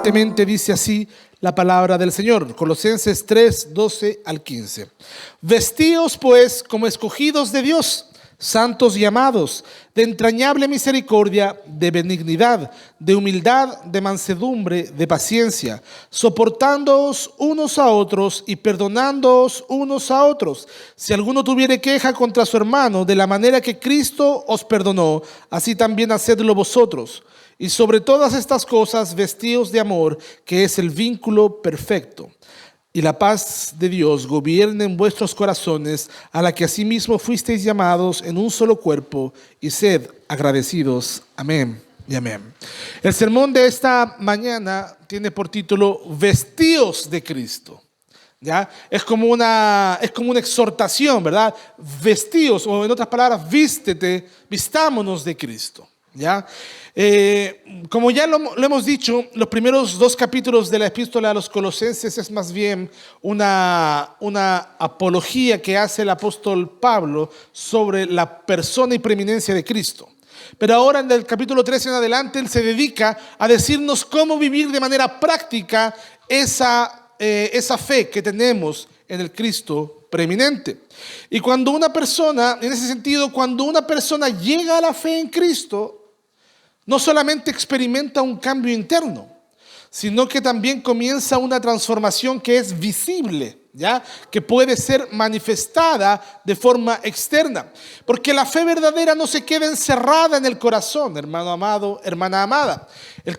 fuertemente dice así la palabra del Señor. Colosenses 3, 12 al 15. Vestíos pues como escogidos de Dios, santos y amados, de entrañable misericordia, de benignidad, de humildad, de mansedumbre, de paciencia, soportándoos unos a otros y perdonándoos unos a otros. Si alguno tuviere queja contra su hermano, de la manera que Cristo os perdonó, así también hacedlo vosotros. Y sobre todas estas cosas, vestíos de amor, que es el vínculo perfecto. Y la paz de Dios gobierne en vuestros corazones, a la que asimismo fuisteis llamados en un solo cuerpo, y sed agradecidos. Amén y amén. El sermón de esta mañana tiene por título Vestíos de Cristo. ¿Ya? Es como una exhortación, ¿verdad? Vestíos, o en otras palabras, vístete, vistámonos de Cristo. ¿Ya? Como ya lo hemos dicho, los primeros 2 capítulos de la epístola a los Colosenses es más bien una apología que hace el apóstol Pablo sobre la persona y preeminencia de Cristo. Pero ahora en el capítulo 13 en adelante él se dedica a decirnos cómo vivir de manera práctica esa fe que tenemos en el Cristo preeminente. Y cuando una persona, en ese sentido, cuando una persona llega a la fe en Cristo, no solamente experimenta un cambio interno, sino que también comienza una transformación que es visible, ¿ya? Que puede ser manifestada de forma externa. Porque la fe verdadera no se queda encerrada en el corazón, hermano amado, hermana amada.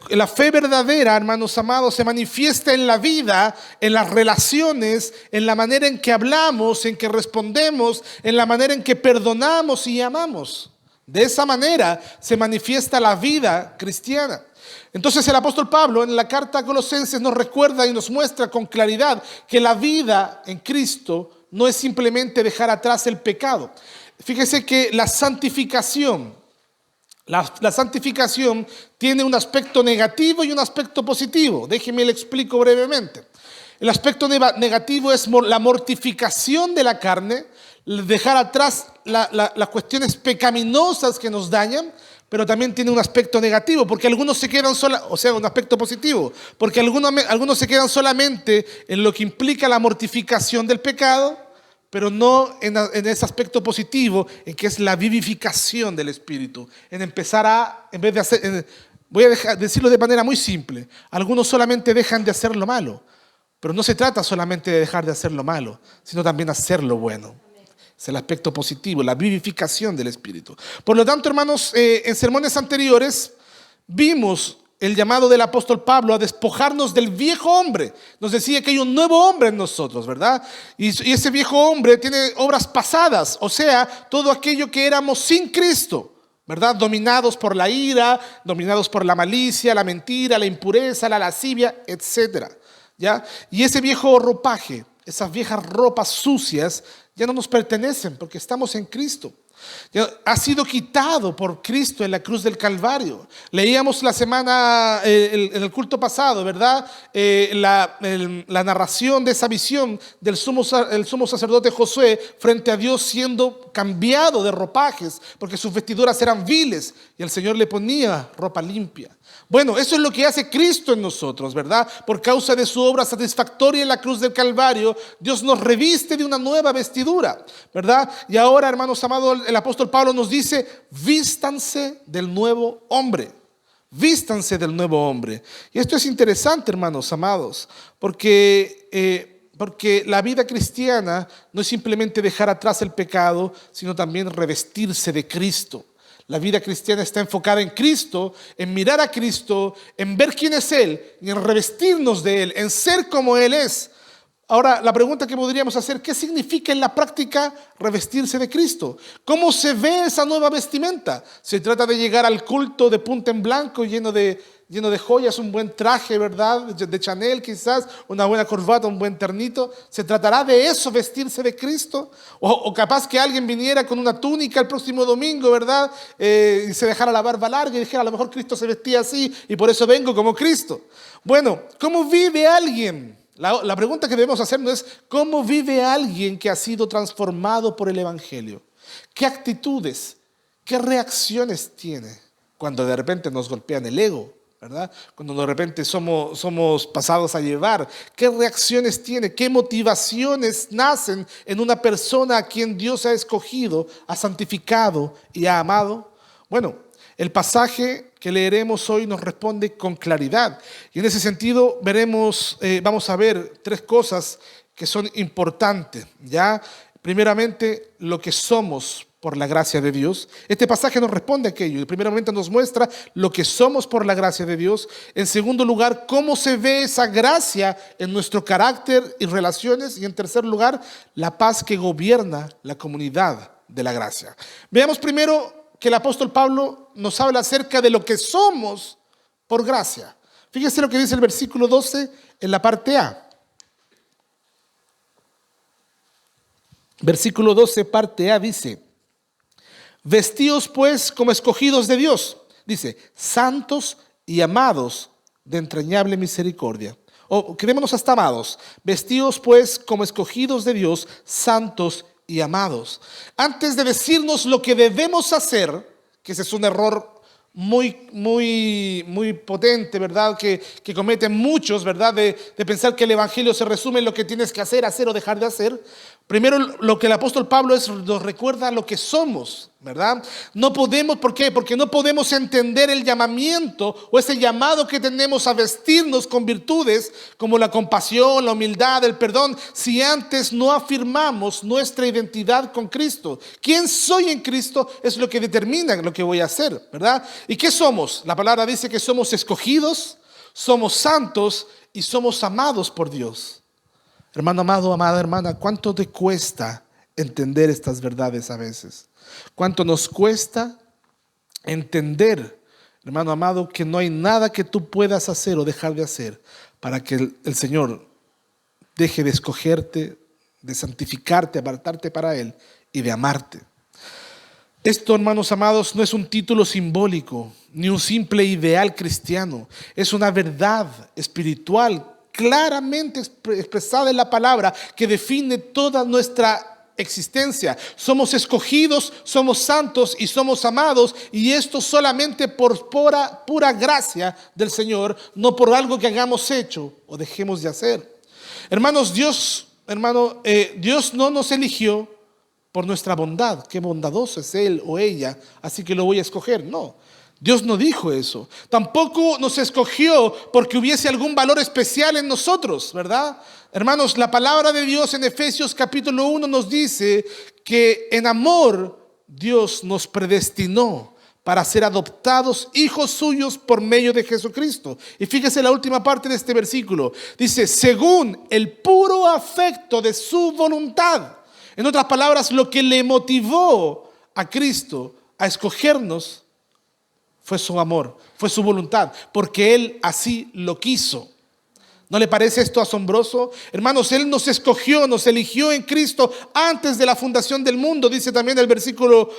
La fe verdadera, hermanos amados, se manifiesta en la vida, en las relaciones, en la manera en que hablamos, en que respondemos, en la manera en que perdonamos y amamos. De esa manera se manifiesta la vida cristiana. Entonces el apóstol Pablo en la carta a Colosenses nos recuerda y nos muestra con claridad que la vida en Cristo no es simplemente dejar atrás el pecado. Fíjese que la santificación tiene un aspecto negativo y un aspecto positivo. Déjeme le explico brevemente. El aspecto negativo es la mortificación de la carne, dejar atrás las cuestiones pecaminosas que nos dañan, pero también tiene un aspecto negativo, porque algunos se quedan un aspecto positivo, porque algunos se quedan solamente en lo que implica la mortificación del pecado, pero no en ese aspecto positivo, en que es la vivificación del Espíritu, en empezar en vez de hacer, voy a decirlo de manera muy simple, algunos solamente dejan de hacer lo malo, pero no se trata solamente de dejar de hacer lo malo, sino también hacer lo bueno. Es el aspecto positivo, la vivificación del Espíritu. Por lo tanto, hermanos, en sermones anteriores vimos el llamado del apóstol Pablo a despojarnos del viejo hombre. Nos decía que hay un nuevo hombre en nosotros, ¿verdad? Y ese viejo hombre tiene obras pasadas, o sea, todo aquello que éramos sin Cristo, ¿verdad? Dominados por la ira, dominados por la malicia, la mentira, la impureza, la lascivia, etcétera. ¿Ya? Y ese viejo ropaje, esas viejas ropas sucias, ya no nos pertenecen porque estamos en Cristo. Ya ha sido quitado por Cristo en la cruz del Calvario. Leíamos la semana, en el culto pasado, ¿verdad? La narración de esa visión del sumo sacerdote Josué frente a Dios siendo cambiado de ropajes porque sus vestiduras eran viles y el Señor le ponía ropa limpia. Bueno, eso es lo que hace Cristo en nosotros, ¿verdad? Por causa de su obra satisfactoria en la cruz del Calvario, Dios nos reviste de una nueva vestidura, ¿verdad? Y ahora, hermanos amados, el apóstol Pablo nos dice, vístanse del nuevo hombre. Vístanse del nuevo hombre. Y esto es interesante, hermanos amados, porque la vida cristiana no es simplemente dejar atrás el pecado, sino también revestirse de Cristo. La vida cristiana está enfocada en Cristo, en mirar a Cristo, en ver quién es Él y en revestirnos de Él, en ser como Él es. Ahora, la pregunta que podríamos hacer, ¿qué significa en la práctica revestirse de Cristo? ¿Cómo se ve esa nueva vestimenta? ¿Se trata de llegar al culto de punta en blanco lleno de joyas, un buen traje, ¿verdad? De Chanel quizás, una buena corbata, un buen ternito. ¿Se tratará de eso, vestirse de Cristo? O capaz que alguien viniera con una túnica el próximo domingo, ¿verdad? Y se dejara la barba larga y dijera, a lo mejor Cristo se vestía así y por eso vengo como Cristo. Bueno, ¿cómo vive alguien? La pregunta que debemos hacernos es, ¿cómo vive alguien que ha sido transformado por el Evangelio? ¿Qué actitudes, qué reacciones tiene cuando de repente nos golpean el ego? ¿verdad? Cuando de repente somos pasados a llevar, ¿qué reacciones tiene? ¿Qué motivaciones nacen en una persona a quien Dios ha escogido, ha santificado y ha amado? Bueno, el pasaje que leeremos hoy nos responde con claridad. Y en ese sentido vamos a ver tres cosas que son importantes, ¿ya? Primeramente, lo que somos por la gracia de Dios. Este pasaje nos responde a aquello. Primeramente nos muestra lo que somos por la gracia de Dios. En segundo lugar, cómo se ve esa gracia en nuestro carácter y relaciones. Y en tercer lugar, la paz que gobierna la comunidad de la gracia. Veamos primero que el apóstol Pablo nos habla acerca de lo que somos por gracia. Fíjese lo que dice el versículo 12 en la parte A. Versículo 12, parte A, dice: vestíos pues como escogidos de Dios, dice, santos y amados de entrañable misericordia. O quedémonos hasta amados. Vestíos pues como escogidos de Dios, santos y amados. Antes de decirnos lo que debemos hacer, que ese es un error muy potente, ¿verdad? Que cometen muchos, ¿verdad? De pensar que el evangelio se resume en lo que tienes que hacer o dejar de hacer. Primero, lo que el apóstol Pablo nos recuerda lo que somos, ¿verdad? No podemos, ¿por qué? Porque no podemos entender el llamamiento o ese llamado que tenemos a vestirnos con virtudes como la compasión, la humildad, el perdón, si antes no afirmamos nuestra identidad con Cristo. ¿Quién soy en Cristo? Es lo que determina lo que voy a hacer, ¿verdad? ¿Y qué somos? La palabra dice que somos escogidos, somos santos y somos amados por Dios. Hermano amado, amada hermana, ¿cuánto te cuesta entender estas verdades a veces? ¿Cuánto nos cuesta entender, hermano amado, que no hay nada que tú puedas hacer o dejar de hacer para que el Señor deje de escogerte, de santificarte, apartarte para Él y de amarte? Esto, hermanos amados, no es un título simbólico ni un simple ideal cristiano. Es una verdad espiritual claramente expresada en la palabra que define toda nuestra existencia. Somos escogidos, somos santos y somos amados, y esto solamente por pura gracia del Señor, no por algo que hayamos hecho o dejemos de hacer. Hermanos, Dios no nos eligió por nuestra bondad. Qué bondadoso es Él o ella, así que lo voy a escoger. No. Dios no dijo eso. Tampoco nos escogió porque hubiese algún valor especial en nosotros, ¿verdad? Hermanos, la palabra de Dios en Efesios capítulo 1 nos dice que en amor Dios nos predestinó para ser adoptados hijos suyos por medio de Jesucristo. Y fíjese la última parte de este versículo. Dice, según el puro afecto de su voluntad. En otras palabras, lo que le motivó a Cristo a escogernos fue su amor, fue su voluntad, porque Él así lo quiso. ¿No le parece esto asombroso? Hermanos, Él nos escogió, nos eligió en Cristo antes de la fundación del mundo, dice también el versículo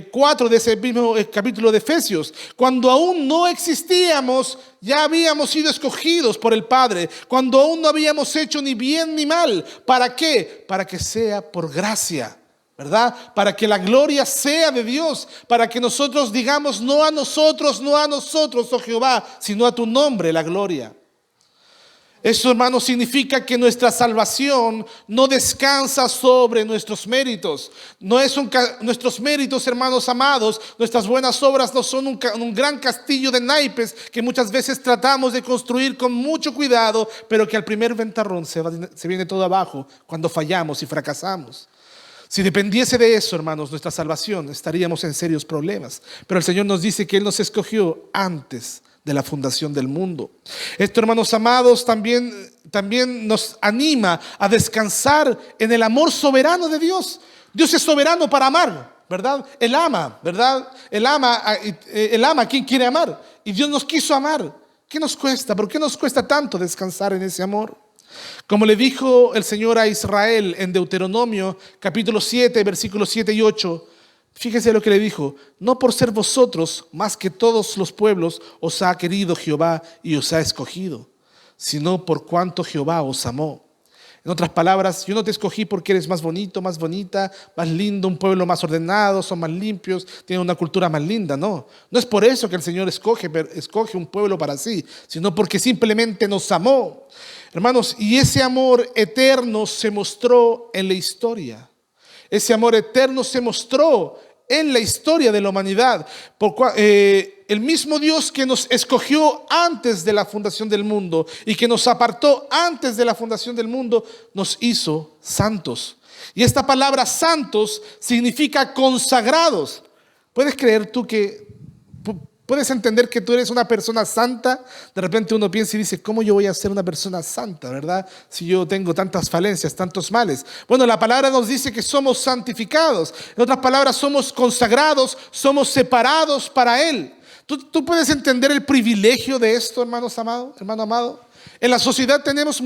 4 de ese mismo capítulo de Efesios. Cuando aún no existíamos, ya habíamos sido escogidos por el Padre. Cuando aún no habíamos hecho ni bien ni mal. ¿Para qué? Para que sea por gracia, ¿verdad? Para que la gloria sea de Dios, para que nosotros digamos, no a nosotros, oh Jehová, sino a tu nombre la gloria. Eso, hermanos, significa que nuestra salvación no descansa sobre nuestros méritos. Nuestros méritos, hermanos amados, nuestras buenas obras no son un gran castillo de naipes que muchas veces tratamos de construir con mucho cuidado, pero que al primer ventarrón se viene todo abajo cuando fallamos y fracasamos. Si dependiese de eso, hermanos, nuestra salvación, estaríamos en serios problemas. Pero el Señor nos dice que Él nos escogió antes de la fundación del mundo. Esto, hermanos amados, también nos anima a descansar en el amor soberano de Dios. Dios es soberano para amar, ¿verdad? Él ama, ¿verdad? Él ama a quien quiere amar. Y Dios nos quiso amar. ¿Qué nos cuesta? ¿Por qué nos cuesta tanto descansar en ese amor? Como le dijo el Señor a Israel en Deuteronomio capítulo 7, versículos 7 y 8, fíjese lo que le dijo: no por ser vosotros más que todos los pueblos os ha querido Jehová y os ha escogido, sino por cuanto Jehová os amó. En otras palabras, yo no te escogí porque eres más bonito, más bonita, más lindo, un pueblo más ordenado, son más limpios, tienen una cultura más linda. No, no es por eso que el Señor escoge un pueblo para sí, sino porque simplemente nos amó. Hermanos, y ese amor eterno se mostró en la historia. Ese amor eterno se mostró en la historia de la humanidad. El mismo Dios que nos escogió antes de la fundación del mundo y que nos apartó antes de la fundación del mundo, nos hizo santos. Y esta palabra santos significa consagrados. ¿Puedes creer tú que, puedes entender que tú eres una persona santa? De repente uno piensa y dice, ¿cómo yo voy a ser una persona santa, verdad? Si yo tengo tantas falencias, tantos males. Bueno, la palabra nos dice que somos santificados. En otras palabras, somos consagrados, somos separados para Él. ¿Tú puedes entender el privilegio de esto, hermano amado? En la sociedad tenemos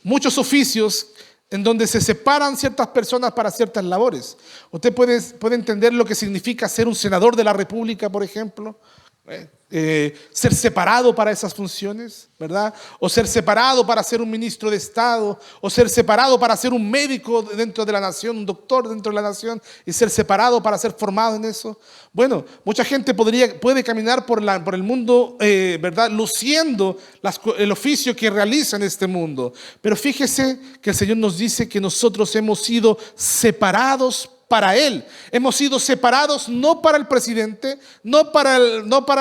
muchos oficios en donde se separan ciertas personas para ciertas labores. Usted puede entender lo que significa ser un senador de la República, por ejemplo. Ser separado para esas funciones, ¿verdad? O ser separado para ser un ministro de Estado, o ser separado para ser un médico dentro de la nación, un doctor dentro de la nación, y ser separado para ser formado en eso. Bueno, mucha gente puede caminar por el mundo, ¿verdad? Luciendo el oficio que realiza en este mundo. Pero fíjese que el Señor nos dice que nosotros hemos sido separados para Él. Hemos sido separados no para el presidente, no para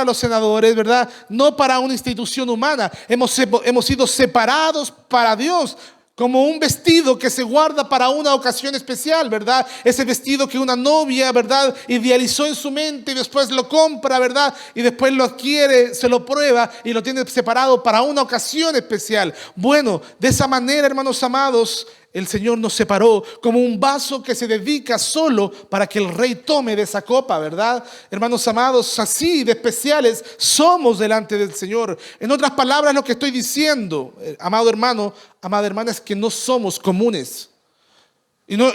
los senadores, ¿verdad? No para una institución humana. Hemos sido separados para Dios, como un vestido que se guarda para una ocasión especial, ¿verdad? Ese vestido que una novia, ¿verdad?, idealizó en su mente y después lo compra, ¿verdad? Y después lo adquiere, se lo prueba y lo tiene separado para una ocasión especial. Bueno, de esa manera, hermanos amados, el Señor nos separó como un vaso que se dedica solo para que el rey tome de esa copa, ¿verdad? Hermanos amados, así de especiales somos delante del Señor. En otras palabras, lo que estoy diciendo, amado hermano, amada hermana, es que no somos comunes. Y no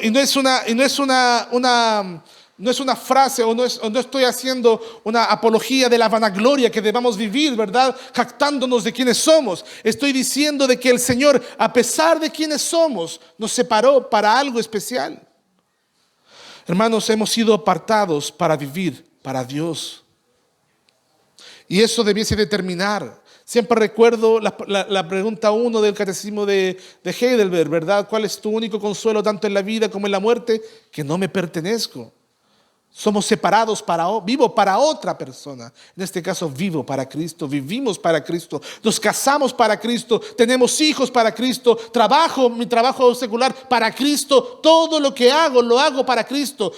es una frase, o no estoy haciendo una apología de la vanagloria que debamos vivir, ¿verdad?, jactándonos de quienes somos. Estoy diciendo de que el Señor, a pesar de quienes somos, nos separó para algo especial. Hermanos, hemos sido apartados para vivir para Dios. Y eso debiese determinar. Siempre recuerdo la pregunta 1 del Catecismo de Heidelberg, ¿verdad? ¿Cuál es tu único consuelo tanto en la vida como en la muerte? Que no me pertenezco. Somos separados vivo para otra persona. En este caso, vivo para Cristo, vivimos para Cristo, nos casamos para Cristo, tenemos hijos para Cristo, mi trabajo secular para Cristo, todo lo que hago, lo hago para Cristo.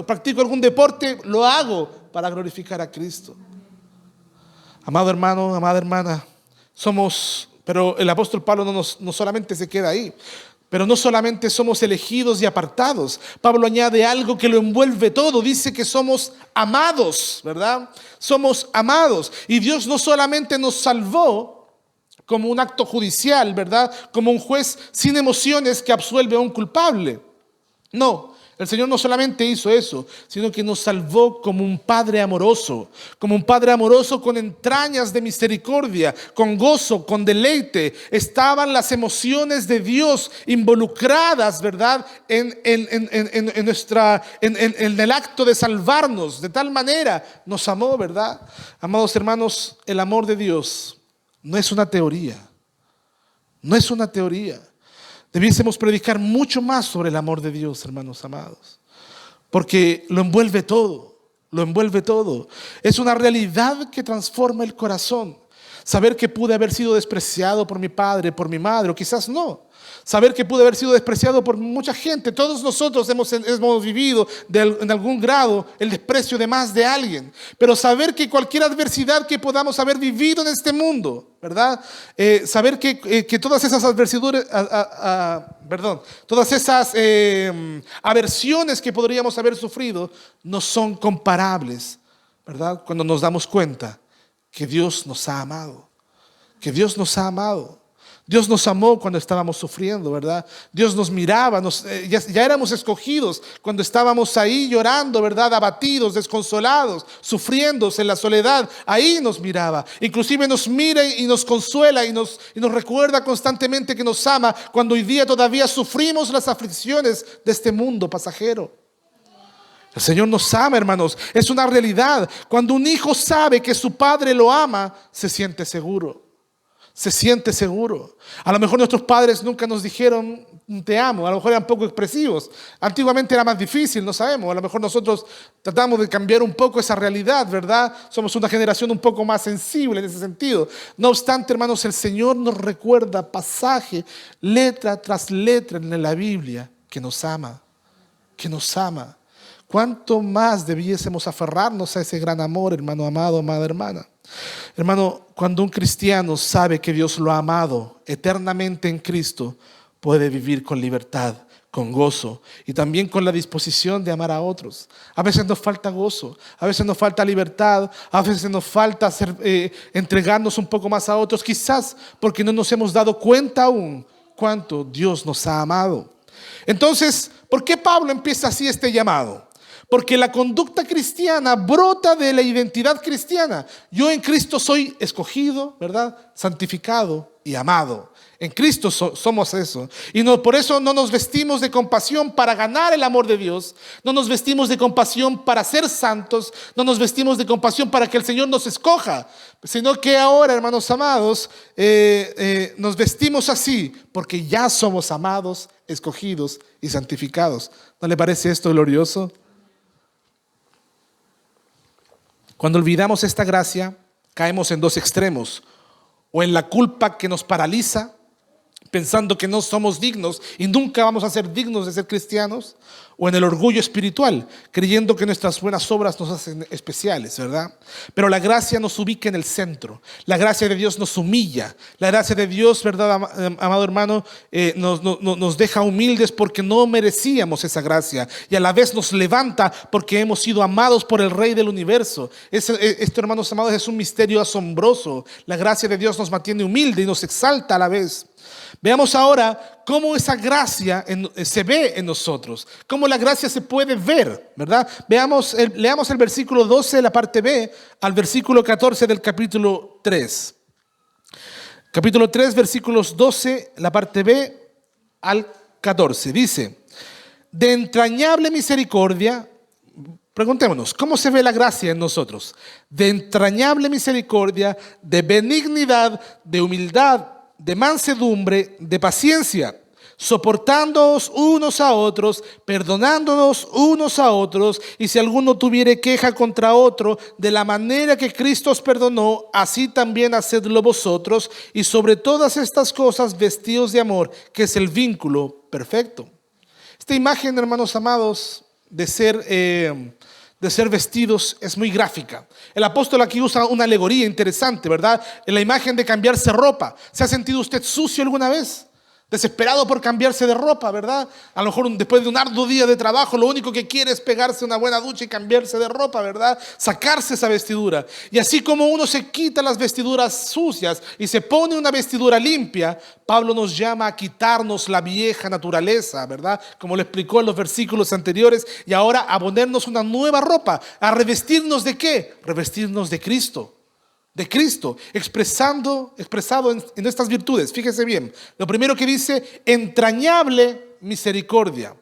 Practico algún deporte, lo hago para glorificar a Cristo. Amado hermano, amada hermana, pero el apóstol Pablo no solamente se queda ahí. Pero no solamente somos elegidos y apartados. Pablo añade algo que lo envuelve todo. Dice que somos amados, ¿verdad? Somos amados. Y Dios no solamente nos salvó como un acto judicial, ¿verdad?, como un juez sin emociones que absuelve a un culpable. No, el Señor no solamente hizo eso, sino que nos salvó como un Padre amoroso con entrañas de misericordia, con gozo, con deleite. Estaban las emociones de Dios involucradas, ¿verdad?, en el acto de salvarnos. De tal manera nos amó, ¿verdad? Amados hermanos, el amor de Dios no es una teoría. No es una teoría. Debiésemos predicar mucho más sobre el amor de Dios, hermanos amados, porque lo envuelve todo, Es una realidad que transforma el corazón. Saber que pude haber sido despreciado por mi padre, por mi madre, o quizás no. Saber que pude haber sido despreciado por mucha gente. Todos nosotros hemos vivido en algún grado el desprecio de más de alguien. Pero saber que cualquier adversidad que podamos haber vivido en este mundo, ¿verdad? Saber que todas esas aversiones que podríamos haber sufrido no son comparables, ¿verdad? Cuando nos damos cuenta que Dios nos ha amado. Que Dios nos ha amado. Dios nos amó cuando estábamos sufriendo, ¿verdad? Dios nos miraba, ya éramos escogidos cuando estábamos ahí llorando, ¿verdad? Abatidos, desconsolados, sufriendo en la soledad. Ahí nos miraba. Inclusive nos mira y nos consuela y nos recuerda constantemente que nos ama cuando hoy día todavía sufrimos las aflicciones de este mundo pasajero. El Señor nos ama, hermanos. Es una realidad. Cuando un hijo sabe que su padre lo ama, se siente seguro. Se siente seguro. A lo mejor nuestros padres nunca nos dijeron te amo, a lo mejor eran poco expresivos. Antiguamente era más difícil, no sabemos. A lo mejor nosotros tratamos de cambiar un poco esa realidad, ¿verdad? Somos una generación un poco más sensible en ese sentido. No obstante, hermanos, el Señor nos recuerda pasaje, letra tras letra en la Biblia, que nos ama, que nos ama. ¿Cuánto más debiésemos aferrarnos a ese gran amor, hermano amado, amada hermana? Hermano, cuando un cristiano sabe que Dios lo ha amado eternamente en Cristo, puede vivir con libertad, con gozo y también con la disposición de amar a otros. A veces nos falta gozo, a veces nos falta libertad, a veces nos falta entregarnos un poco más a otros, quizás porque no nos hemos dado cuenta aún cuánto Dios nos ha amado. Entonces, ¿por qué Pablo empieza así este llamado? Porque la conducta cristiana brota de la identidad cristiana. Yo en Cristo soy escogido, ¿verdad? Santificado y amado. En Cristo somos eso. Y por eso no nos vestimos de compasión para ganar el amor de Dios. No nos vestimos de compasión para ser santos. No nos vestimos de compasión para que el Señor nos escoja. Sino que ahora, hermanos amados, nos vestimos así porque ya somos amados, escogidos y santificados. ¿No le parece esto glorioso? Cuando olvidamos esta gracia, caemos en dos extremos. O en la culpa que nos paraliza, pensando que no somos dignos y nunca vamos a ser dignos de ser cristianos, o en el orgullo espiritual, creyendo que nuestras buenas obras nos hacen especiales, ¿verdad? Pero la gracia nos ubica en el centro. La gracia de Dios nos humilla. La gracia de Dios, ¿verdad, amado hermano? Nos deja humildes porque no merecíamos esa gracia. Y a la vez nos levanta porque hemos sido amados por el Rey del universo. Esto, hermanos amados, es un misterio asombroso. La gracia de Dios nos mantiene humilde y nos exalta a la vez. Veamos ahora cómo esa gracia se ve en nosotros, cómo la gracia se puede ver, ¿verdad? Leamos el versículo 12, la parte B, al versículo 14 del capítulo 3. Capítulo 3, versículos 12, la parte B al 14. Dice, de entrañable misericordia, preguntémonos, ¿cómo se ve la gracia en nosotros? De entrañable misericordia, de benignidad, de humildad, de mansedumbre, de paciencia, soportándoos unos a otros, perdonándonos unos a otros, y si alguno tuviere queja contra otro, de la manera que Cristo os perdonó, así también hacedlo vosotros, y sobre todas estas cosas vestidos de amor, que es el vínculo perfecto. Esta imagen, hermanos amados, de ser vestidos es muy gráfica. El apóstol aquí usa una alegoría interesante, ¿verdad? En la imagen de cambiarse ropa. ¿Se ha sentido usted sucio alguna vez? Desesperado por cambiarse de ropa, ¿verdad? A lo mejor después de un arduo día de trabajo, lo único que quiere es pegarse una buena ducha y cambiarse de ropa, ¿verdad? Sacarse esa vestidura. Y así como uno se quita las vestiduras sucias y se pone una vestidura limpia, Pablo nos llama a quitarnos la vieja naturaleza, ¿verdad? Como lo explicó en los versículos anteriores, y ahora a ponernos una nueva ropa, a revestirnos ¿de qué? Revestirnos de Cristo. De Cristo, expresado en estas virtudes. Fíjese bien, lo primero que dice, entrañable misericordia.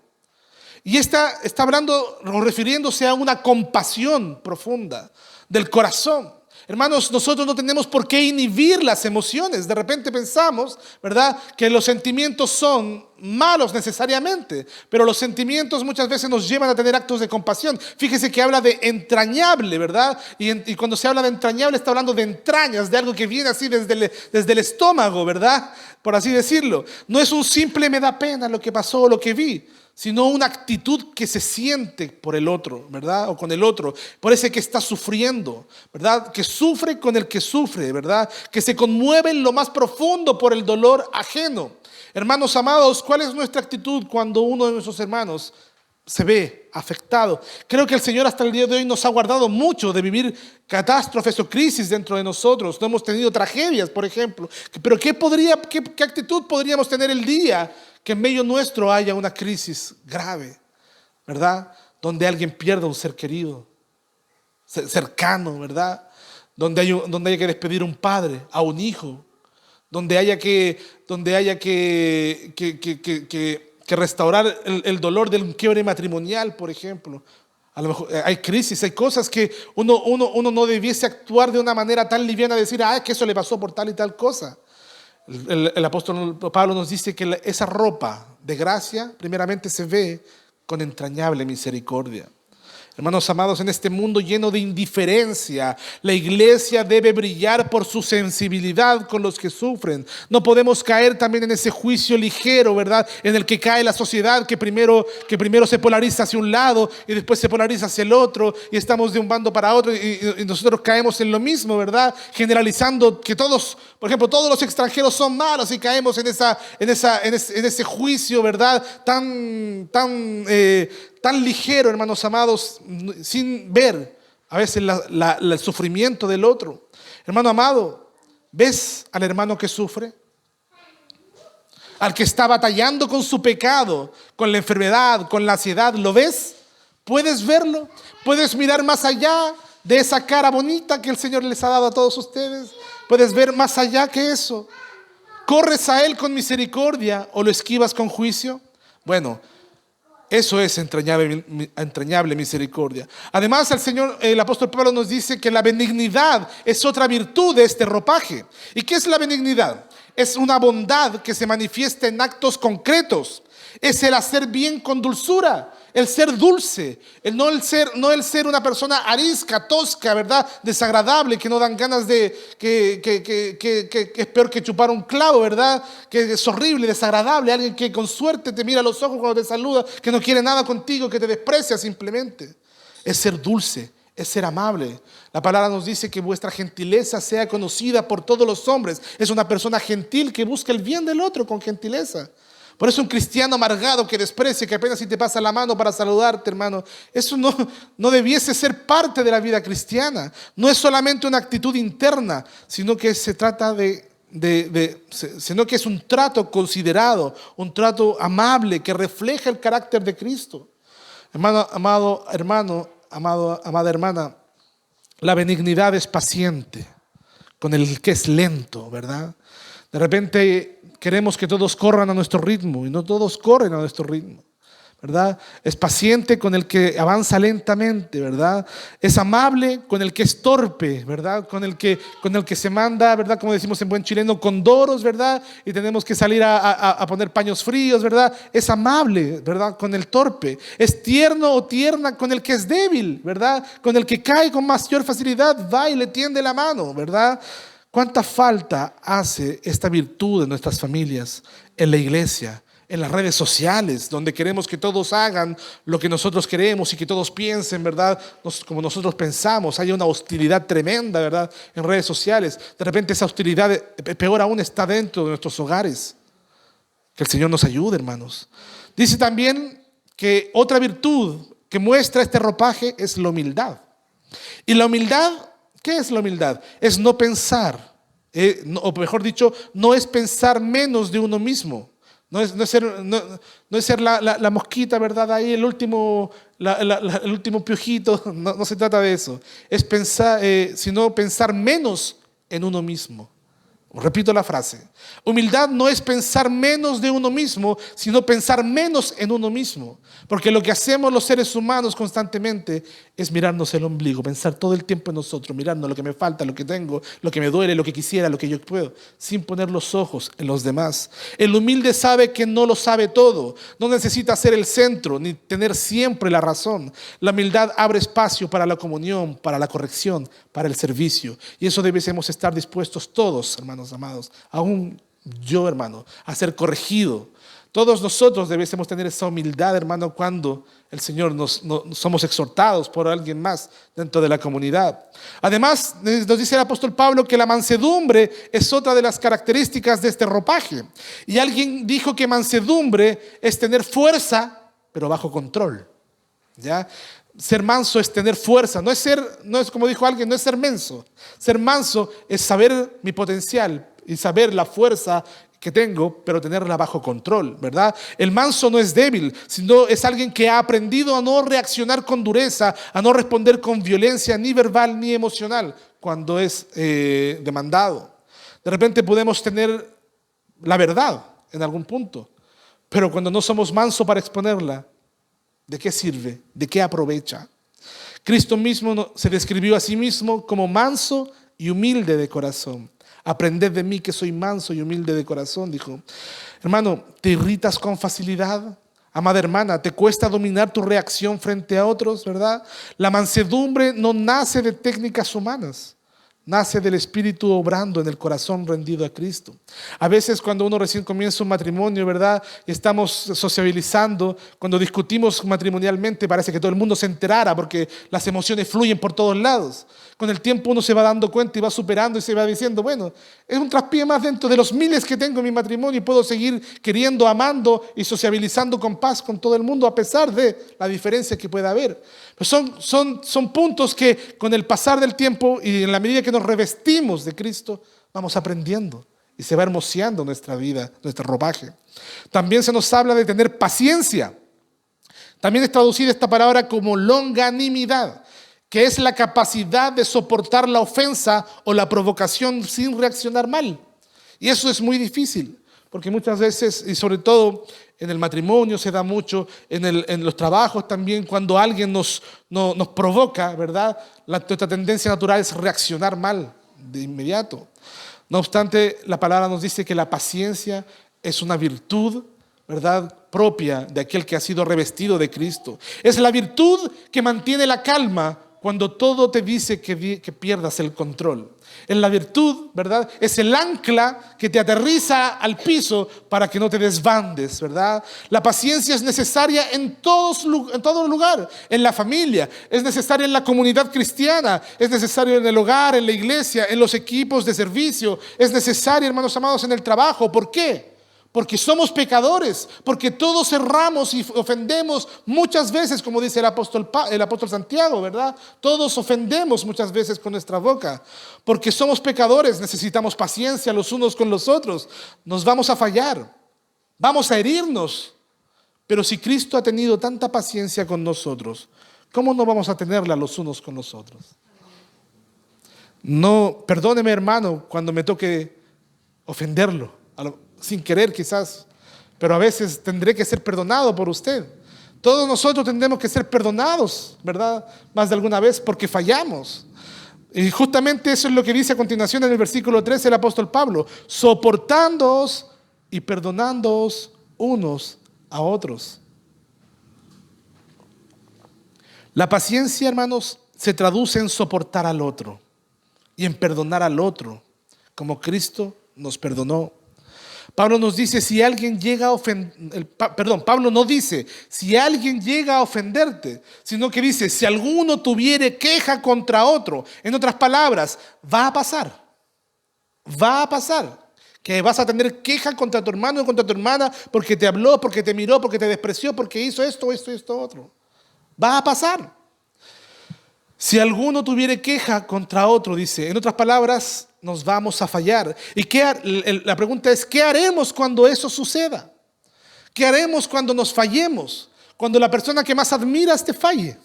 Y está hablando o refiriéndose a una compasión profunda del corazón. Hermanos, nosotros no tenemos por qué inhibir las emociones. De repente pensamos, ¿verdad?, que los sentimientos son malos necesariamente, pero los sentimientos muchas veces nos llevan a tener actos de compasión. Fíjese que habla de entrañable, ¿verdad? Y cuando se habla de entrañable está hablando de entrañas, de algo que viene así desde el estómago, ¿verdad? Por así decirlo. No es un simple me da pena lo que pasó o lo que vi, sino una actitud que se siente por el otro, ¿verdad? O con el otro, por ese que está sufriendo, ¿verdad? Que sufre con el que sufre, ¿verdad? Que se conmueve en lo más profundo por el dolor ajeno. Hermanos amados, ¿cuál es nuestra actitud cuando uno de nuestros hermanos se ve afectado. Creo que el Señor hasta el día de hoy nos ha guardado mucho de vivir catástrofes o crisis dentro de nosotros. No hemos tenido tragedias, por ejemplo. Pero ¿qué actitud podríamos tener el día que en medio nuestro haya una crisis grave, ¿verdad? Donde alguien pierda un ser querido, cercano, ¿verdad? Donde haya que despedir a un padre, a un hijo, donde haya que restaurar el dolor del quiebre matrimonial, por ejemplo. A lo mejor hay crisis, hay cosas que uno no debiese actuar de una manera tan liviana, decir, que eso le pasó por tal y tal cosa. El apóstol Pablo nos dice que esa ropa de gracia primeramente se ve con entrañable misericordia. Hermanos amados, en este mundo lleno de indiferencia, la iglesia debe brillar por su sensibilidad con los que sufren. No podemos caer también en ese juicio ligero, ¿verdad? En el que cae la sociedad, que primero se polariza hacia un lado y después se polariza hacia el otro, y estamos de un bando para otro, y nosotros caemos en lo mismo, ¿verdad? Generalizando que todos, por ejemplo, todos los extranjeros son malos, y caemos en ese juicio, ¿verdad? Tan ligero, hermanos amados, sin ver a veces el sufrimiento del otro. Hermano amado, ¿ves al hermano que sufre? Al que está batallando con su pecado, con la enfermedad, con la ansiedad, ¿lo ves? ¿Puedes verlo? ¿Puedes mirar más allá de esa cara bonita que el Señor les ha dado a todos ustedes? ¿Puedes ver más allá que eso? ¿Corres a Él con misericordia o lo esquivas con juicio? Bueno, eso es entrañable misericordia. Además, el apóstol Pablo nos dice que la benignidad es otra virtud de este ropaje. ¿Y qué es la benignidad? Es una bondad que se manifiesta en actos concretos. Es el hacer bien con dulzura, el ser dulce, no el ser una persona arisca, tosca, ¿verdad? Desagradable, que no dan ganas que es peor que chupar un clavo, ¿verdad? Que es horrible, desagradable, alguien que con suerte te mira a los ojos cuando te saluda, que no quiere nada contigo, que te desprecia simplemente. Es ser dulce, es ser amable. La palabra nos dice que vuestra gentileza sea conocida por todos los hombres. Es una persona gentil que busca el bien del otro con gentileza. Por eso un cristiano amargado que desprecia, que apenas si te pasa la mano para saludarte, hermano, eso no debiese ser parte de la vida cristiana. No es solamente una actitud interna, sino que se trata sino que es un trato considerado, un trato amable que refleja el carácter de Cristo. Amada hermana, la benignidad es paciente con el que es lento, ¿verdad? De repente queremos que todos corran a nuestro ritmo y no todos corren a nuestro ritmo, ¿verdad? Es paciente con el que avanza lentamente, ¿verdad? Es amable con el que es torpe, ¿verdad? Con el que se manda, ¿verdad? Como decimos en buen chileno, con doros, ¿verdad? Y tenemos que salir a poner paños fríos, ¿verdad? Es amable, ¿verdad? Con el torpe. Es tierno o tierna con el que es débil, ¿verdad? Con el que cae con mayor facilidad, va y le tiende la mano, ¿verdad? ¿Cuánta falta hace esta virtud en nuestras familias, en la iglesia, en las redes sociales, donde queremos que todos hagan lo que nosotros queremos y que todos piensen, ¿verdad? Como nosotros pensamos? Hay una hostilidad tremenda, ¿verdad? En redes sociales. De repente esa hostilidad, peor aún, está dentro de nuestros hogares. Que el Señor nos ayude, hermanos. Dice también que otra virtud que muestra este ropaje es la humildad. Y la humildad, ¿qué es la humildad? Es no pensar, o mejor dicho, no es pensar menos de uno mismo. No es ser la mosquita, ¿verdad? Ahí el último piojito. No se trata de eso. Es pensar, sino pensar menos en uno mismo. Repito la frase. Humildad no es pensar menos de uno mismo, sino pensar menos en uno mismo. Porque lo que hacemos los seres humanos constantemente es mirarnos el ombligo, pensar todo el tiempo en nosotros, mirarnos lo que me falta, lo que tengo, lo que me duele, lo que quisiera, lo que yo puedo, sin poner los ojos en los demás. El humilde sabe que no lo sabe todo, no necesita ser el centro, ni tener siempre la razón. La humildad abre espacio para la comunión, para la corrección, para el servicio. Y eso debemos estar dispuestos todos, hermanos amados, aún yo, hermano, a ser corregido. Todos nosotros debemos tener esa humildad, hermano, cuando el Señor nos somos exhortados por alguien más dentro de la comunidad. Además, nos dice el apóstol Pablo que la mansedumbre es otra de las características de este ropaje. Y alguien dijo que mansedumbre es tener fuerza, pero bajo control. ¿ya? Ser manso es tener fuerza, no es como dijo alguien, no es ser menso. Ser manso es saber mi potencial y saber la fuerza que tengo, pero tenerla bajo control, ¿verdad? El manso no es débil, sino es alguien que ha aprendido a no reaccionar con dureza, a no responder con violencia ni verbal ni emocional cuando es demandado. De repente podemos tener la verdad en algún punto, pero cuando no somos mansos para exponerla, ¿de qué sirve? ¿De qué aprovecha? Cristo mismo se describió a sí mismo como manso y humilde de corazón. Aprended de mí que soy manso y humilde de corazón, dijo. Hermano, ¿te irritas con facilidad? Amada hermana, ¿te cuesta dominar tu reacción frente a otros, verdad? La mansedumbre no nace de técnicas humanas. Nace del Espíritu obrando en el corazón rendido a Cristo. A veces cuando uno recién comienza un matrimonio, ¿verdad? Y estamos sociabilizando, cuando discutimos matrimonialmente parece que todo el mundo se enterara porque las emociones fluyen por todos lados. Con el tiempo uno se va dando cuenta y va superando y se va diciendo, bueno, es un traspié más dentro de los miles que tengo en mi matrimonio y puedo seguir queriendo, amando y sociabilizando con paz con todo el mundo a pesar de la diferencia que pueda haber. Pero son puntos que con el pasar del tiempo y en la medida que nos revestimos de Cristo, vamos aprendiendo y se va hermoseando nuestra vida, nuestro ropaje. También se nos habla de tener paciencia. También es traducida esta palabra como longanimidad, que es la capacidad de soportar la ofensa o la provocación sin reaccionar mal. Y eso es muy difícil, porque muchas veces, y sobre todo en el matrimonio se da mucho, en los trabajos también, cuando alguien nos provoca, ¿verdad? Nuestra tendencia natural es reaccionar mal de inmediato. No obstante, la palabra nos dice que la paciencia es una virtud, ¿verdad?, propia de aquel que ha sido revestido de Cristo. Es la virtud que mantiene la calma cuando todo te dice que pierdas el control. En la virtud, ¿verdad?, es el ancla que te aterriza al piso para que no te desbandes, ¿verdad? La paciencia es necesaria en todo lugar, en la familia, es necesaria en la comunidad cristiana, es necesario en el hogar, en la iglesia, en los equipos de servicio, es necesaria, hermanos amados, en el trabajo. ¿Por qué? Porque somos pecadores, porque todos erramos y ofendemos muchas veces, como dice el apóstol Santiago, ¿verdad? Todos ofendemos muchas veces con nuestra boca. Porque somos pecadores, necesitamos paciencia los unos con los otros. Nos vamos a fallar, vamos a herirnos. Pero si Cristo ha tenido tanta paciencia con nosotros, ¿cómo no vamos a tenerla los unos con los otros? No, perdóneme, hermano, cuando me toque ofenderlo. Sin querer quizás, pero a veces tendré que ser perdonado por usted. Todos nosotros tendremos que ser perdonados, ¿verdad? Más de alguna vez porque fallamos. Y justamente eso es lo que dice a continuación en el versículo 13 el apóstol Pablo: soportándoos y perdonándoos unos a otros. La paciencia, hermanos, se traduce en soportar al otro y en perdonar al otro, como Cristo nos perdonó. Pablo nos dice, si alguien llega a Pablo no dice, si alguien llega a ofenderte, sino que dice, si alguno tuviere queja contra otro. En otras palabras, va a pasar que vas a tener queja contra tu hermano o contra tu hermana porque te habló, porque te miró, porque te despreció, porque hizo esto, otro. Va a pasar. Si alguno tuviere queja contra otro, dice, en otras palabras, nos vamos a fallar. Y la pregunta es, ¿qué haremos cuando eso suceda? ¿Qué haremos cuando nos fallemos? Cuando la persona que más admiras te falle.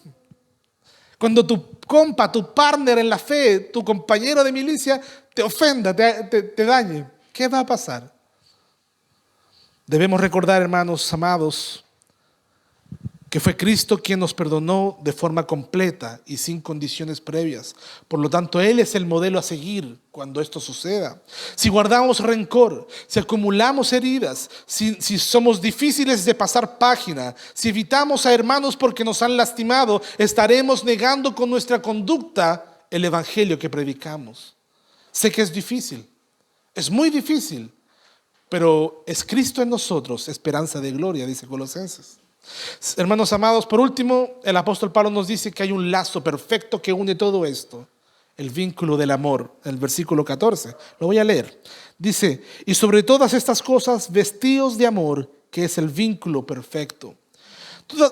Cuando tu compa, tu partner en la fe, tu compañero de milicia te ofenda, te dañe. ¿Qué va a pasar? Debemos recordar, hermanos amados, que fue Cristo quien nos perdonó de forma completa y sin condiciones previas. Por lo tanto, Él es el modelo a seguir cuando esto suceda. Si guardamos rencor, si acumulamos heridas, si somos difíciles de pasar página, si evitamos a hermanos porque nos han lastimado, estaremos negando con nuestra conducta el evangelio que predicamos. Sé que es difícil, es muy difícil, pero es Cristo en nosotros, esperanza de gloria, dice Colosenses. Hermanos amados, por último, el apóstol Pablo nos dice que hay un lazo perfecto que une todo esto, el vínculo del amor, el versículo 14. Lo voy a leer. Dice, y sobre todas estas cosas, vestíos de amor, que es el vínculo perfecto.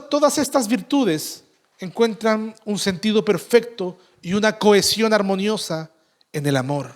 Todas estas virtudes encuentran un sentido perfecto y una cohesión armoniosa en el amor.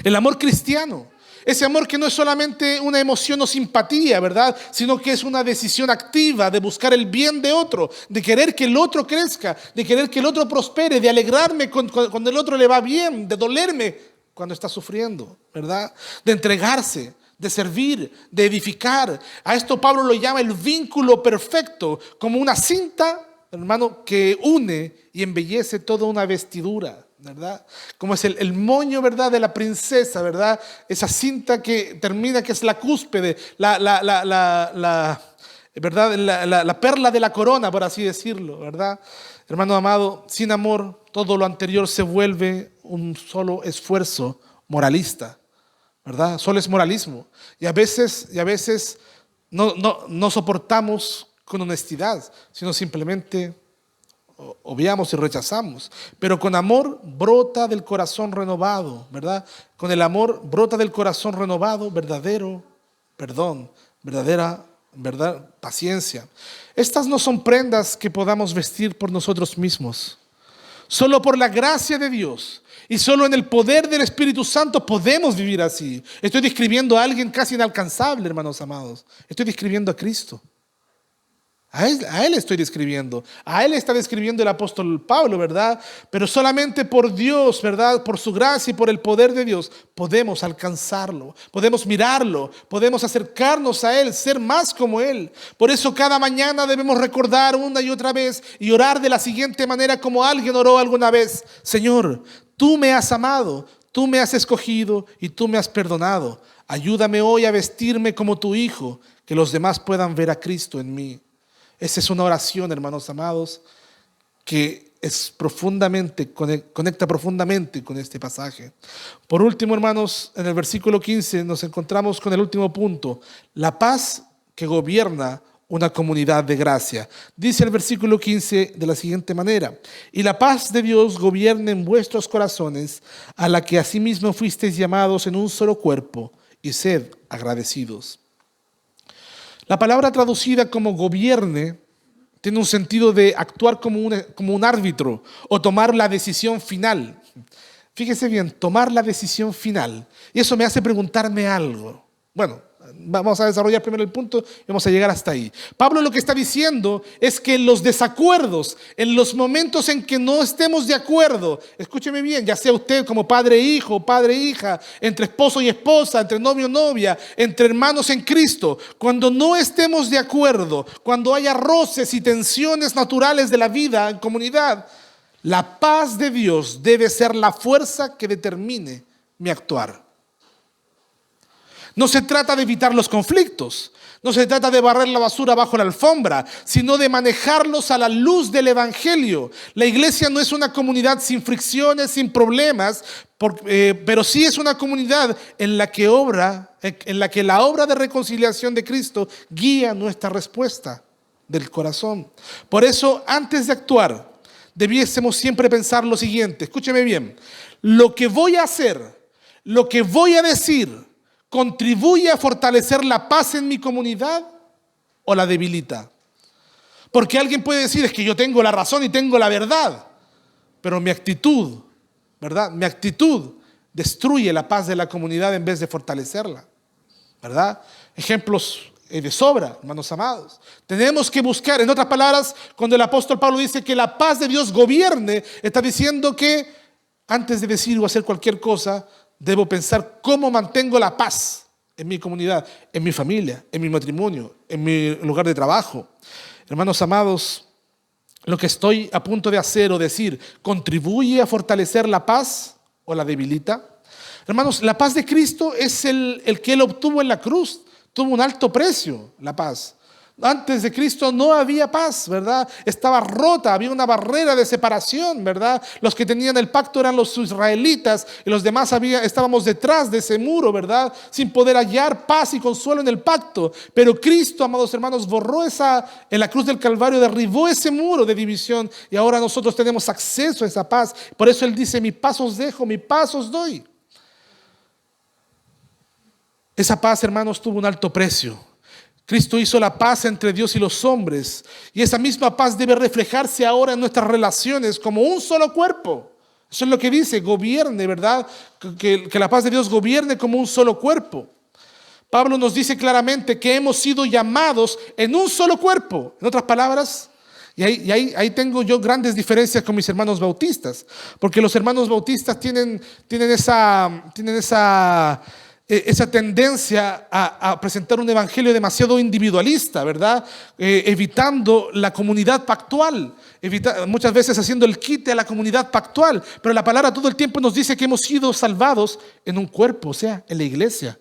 El amor cristiano. Ese amor que no es solamente una emoción o simpatía, ¿verdad? Sino que es una decisión activa de buscar el bien de otro, de querer que el otro crezca, de querer que el otro prospere, de alegrarme cuando el otro le va bien, de dolerme cuando está sufriendo, ¿verdad? De entregarse, de servir, de edificar. A esto Pablo lo llama el vínculo perfecto, como una cinta, hermano, que une y embellece toda una vestidura, ¿verdad? Como es el moño, ¿verdad?, de la princesa, ¿verdad? Esa cinta que termina, que es la cúspide, ¿verdad? La perla de la corona, por así decirlo, ¿verdad? Hermano amado, sin amor, todo lo anterior se vuelve un solo esfuerzo moralista, ¿verdad? Solo es moralismo. Y a veces no soportamos con honestidad, sino simplemente obviamos y rechazamos. Pero con amor brota del corazón renovado, ¿verdad? Con el amor brota del corazón renovado verdadero perdón, verdad, paciencia. Estas no son prendas que podamos vestir por nosotros mismos. Solo por la gracia de Dios y solo en el poder del Espíritu Santo podemos vivir así. Estoy describiendo a alguien casi inalcanzable, hermanos amados. Estoy describiendo a Cristo. A él estoy describiendo. A él está describiendo el apóstol Pablo, ¿verdad? Pero solamente por Dios, ¿verdad? Por su gracia y por el poder de Dios podemos alcanzarlo, podemos mirarlo, podemos acercarnos a Él, ser más como Él. Por eso cada mañana debemos recordar una y otra vez y orar de la siguiente manera como alguien oró alguna vez. Señor, tú me has amado, tú me has escogido y tú me has perdonado. Ayúdame hoy a vestirme como tu Hijo, que los demás puedan ver a Cristo en mí. Esa es una oración, hermanos amados, que conecta profundamente con este pasaje. Por último, hermanos, en el versículo 15 nos encontramos con el último punto: la paz que gobierna una comunidad de gracia. Dice el versículo 15 de la siguiente manera: y la paz de Dios gobierne en vuestros corazones, a la que asimismo fuisteis llamados en un solo cuerpo, y sed agradecidos. La palabra traducida como gobierne tiene un sentido de actuar como un árbitro o tomar la decisión final. Fíjese bien, tomar la decisión final. Y eso me hace preguntarme algo. Bueno, vamos a desarrollar primero el punto y vamos a llegar hasta ahí. Pablo lo que está diciendo es que en los desacuerdos, en los momentos en que no estemos de acuerdo, escúcheme bien, ya sea usted como padre e hijo, padre e hija, entre esposo y esposa, entre novio y novia, entre hermanos en Cristo, cuando no estemos de acuerdo, cuando haya roces y tensiones naturales de la vida en comunidad, la paz de Dios debe ser la fuerza que determine mi actuar. No se trata de evitar los conflictos, no se trata de barrer la basura bajo la alfombra, sino de manejarlos a la luz del Evangelio. La iglesia no es una comunidad sin fricciones, sin problemas, pero sí es una comunidad en la que la obra de reconciliación de Cristo guía nuestra respuesta del corazón. Por eso, antes de actuar, debiésemos siempre pensar lo siguiente: escúcheme bien, lo que voy a hacer, lo que voy a decir, ¿contribuye a fortalecer la paz en mi comunidad o la debilita? Porque alguien puede decir: es que yo tengo la razón y tengo la verdad, pero mi actitud, ¿verdad? Mi actitud destruye la paz de la comunidad en vez de fortalecerla, ¿verdad? Ejemplos de sobra, hermanos amados. Tenemos que buscar, en otras palabras, cuando el apóstol Pablo dice que la paz de Dios gobierne, está diciendo que antes de decir o hacer cualquier cosa, debo pensar cómo mantengo la paz en mi comunidad, en mi familia, en mi matrimonio, en mi lugar de trabajo. Hermanos amados, lo que estoy a punto de hacer o decir, ¿contribuye a fortalecer la paz o la debilita? Hermanos, la paz de Cristo es el que Él obtuvo en la cruz. Tuvo un alto precio la paz. Antes de Cristo no había paz, ¿verdad? Estaba rota, había una barrera de separación, ¿verdad? Los que tenían el pacto eran los israelitas y los demás estábamos detrás de ese muro, ¿verdad? Sin poder hallar paz y consuelo en el pacto. Pero Cristo, amados hermanos, en la cruz del Calvario, derribó ese muro de división y ahora nosotros tenemos acceso a esa paz. Por eso Él dice: mi paz os dejo, mi paz os doy. Esa paz, hermanos, tuvo un alto precio. Cristo hizo la paz entre Dios y los hombres, y esa misma paz debe reflejarse ahora en nuestras relaciones como un solo cuerpo. Eso es lo que dice, gobierne, ¿verdad? Que la paz de Dios gobierne como un solo cuerpo. Pablo nos dice claramente que hemos sido llamados en un solo cuerpo. En otras palabras, y ahí tengo yo grandes diferencias con mis hermanos bautistas, porque los hermanos bautistas tienen esa tendencia a presentar un evangelio demasiado individualista, ¿verdad? Evitando la comunidad pactual, muchas veces haciendo el quite a la comunidad pactual, pero la palabra todo el tiempo nos dice que hemos sido salvados en un cuerpo, o sea, en la iglesia.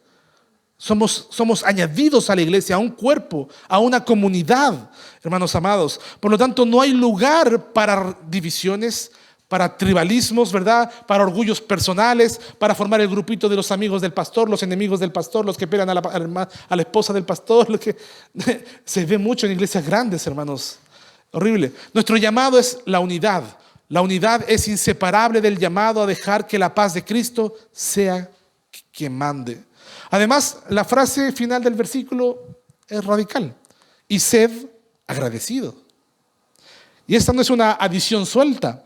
Somos añadidos a la iglesia, a un cuerpo, a una comunidad, hermanos amados. Por lo tanto, no hay lugar para divisiones, para tribalismos, ¿verdad? Para orgullos personales, para formar el grupito de los amigos del pastor, los enemigos del pastor, los que pegan a la esposa del pastor. Lo que se ve mucho en iglesias grandes, hermanos. Horrible. Nuestro llamado es la unidad. La unidad es inseparable del llamado a dejar que la paz de Cristo sea quien mande. Además, la frase final del versículo es radical. Y sed agradecido. Y esta no es una adición suelta,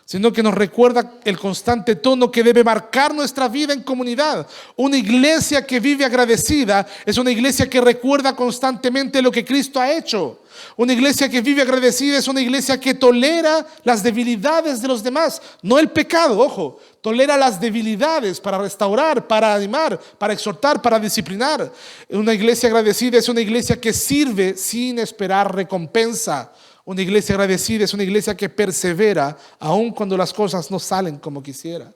sino que nos recuerda el constante tono que debe marcar nuestra vida en comunidad. Una iglesia que vive agradecida es una iglesia que recuerda constantemente lo que Cristo ha hecho. Una iglesia que vive agradecida es una iglesia que tolera las debilidades de los demás, no el pecado, ojo, tolera las debilidades para restaurar, para animar, para exhortar, para disciplinar. Una iglesia agradecida es una iglesia que sirve sin esperar recompensa. Una iglesia agradecida es una iglesia que persevera aun cuando las cosas no salen como quisiera,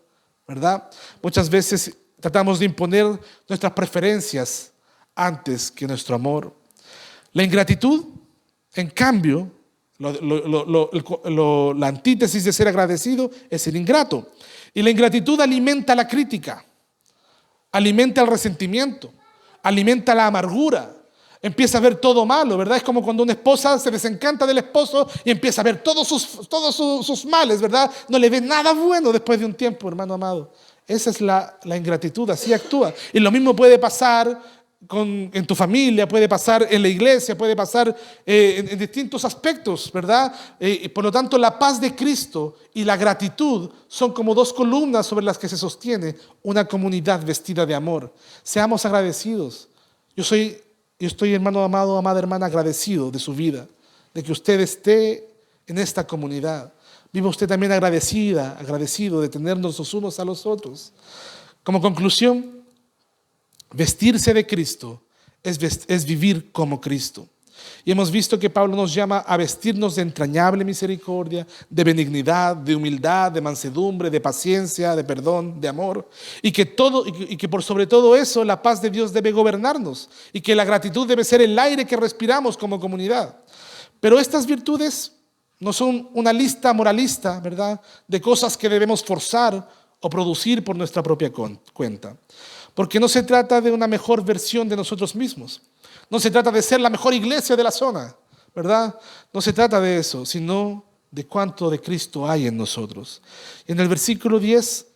¿verdad? Muchas veces tratamos de imponer nuestras preferencias antes que nuestro amor. La ingratitud, en cambio, la antítesis de ser agradecido es el ingrato. Y la ingratitud alimenta la crítica, alimenta el resentimiento, alimenta la amargura. Empieza a ver todo malo, ¿verdad? Es como cuando una esposa se desencanta del esposo y empieza a ver todos sus males, ¿verdad? No le ve nada bueno después de un tiempo, hermano amado. Esa es la ingratitud, así actúa. Y lo mismo puede pasar en tu familia, puede pasar en la iglesia, puede pasar en distintos aspectos, ¿verdad? Por lo tanto, la paz de Cristo y la gratitud son como dos columnas sobre las que se sostiene una comunidad vestida de amor. Seamos agradecidos. Yo estoy, hermano amado, amada hermana, agradecido de su vida, de que usted esté en esta comunidad. Viva usted también agradecido de tenernos los unos a los otros. Como conclusión, vestirse de Cristo es vivir como Cristo. Y hemos visto que Pablo nos llama a vestirnos de entrañable misericordia, de benignidad, de humildad, de mansedumbre, de paciencia, de perdón, de amor. Y que por sobre todo eso la paz de Dios debe gobernarnos. Y que la gratitud debe ser el aire que respiramos como comunidad. Pero estas virtudes no son una lista moralista, ¿verdad?, de cosas que debemos forzar o producir por nuestra propia cuenta. Porque no se trata de una mejor versión de nosotros mismos. No se trata de ser la mejor iglesia de la zona, ¿verdad? No se trata de eso, sino de cuánto de Cristo hay en nosotros. En el versículo 10,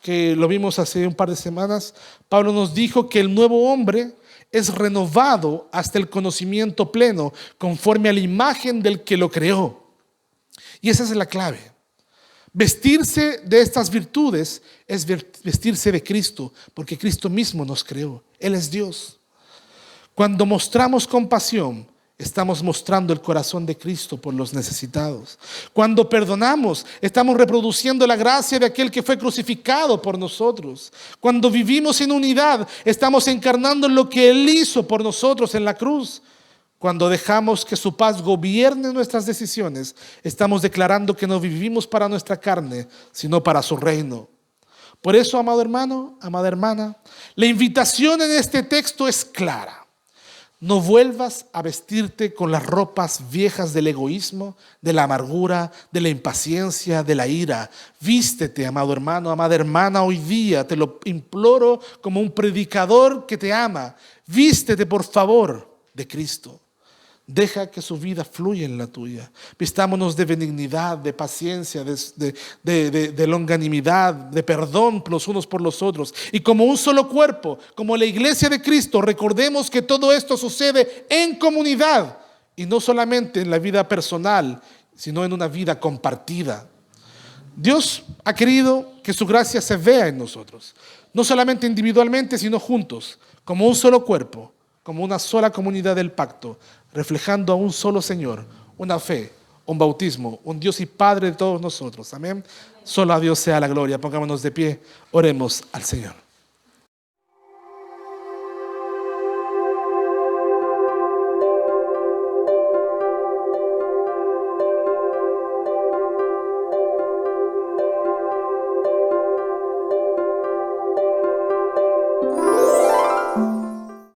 que lo vimos hace un par de semanas, Pablo nos dijo que el nuevo hombre es renovado hasta el conocimiento pleno, conforme a la imagen del que lo creó. Y esa es la clave. Vestirse de estas virtudes es vestirse de Cristo, porque Cristo mismo nos creó. Él es Dios. Cuando mostramos compasión, estamos mostrando el corazón de Cristo por los necesitados. Cuando perdonamos, estamos reproduciendo la gracia de aquel que fue crucificado por nosotros. Cuando vivimos en unidad, estamos encarnando lo que Él hizo por nosotros en la cruz. Cuando dejamos que su paz gobierne nuestras decisiones, estamos declarando que no vivimos para nuestra carne, sino para su reino. Por eso, amado hermano, amada hermana, la invitación en este texto es clara. No vuelvas a vestirte con las ropas viejas del egoísmo, de la amargura, de la impaciencia, de la ira. Vístete, amado hermano, amada hermana, hoy día, te lo imploro como un predicador que te ama. Vístete, por favor, de Cristo. Deja que su vida fluya en la tuya. Vistámonos de benignidad, de paciencia, de longanimidad, de perdón los unos por los otros. Y como un solo cuerpo, como la iglesia de Cristo, recordemos que todo esto sucede en comunidad y no solamente en la vida personal, sino en una vida compartida. Dios ha querido que su gracia se vea en nosotros, no solamente individualmente, sino juntos, como un solo cuerpo, como una sola comunidad del pacto, reflejando a un solo Señor, una fe, un bautismo, un Dios y Padre de todos nosotros. Amén. Solo a Dios sea la gloria. Pongámonos de pie, oremos al Señor.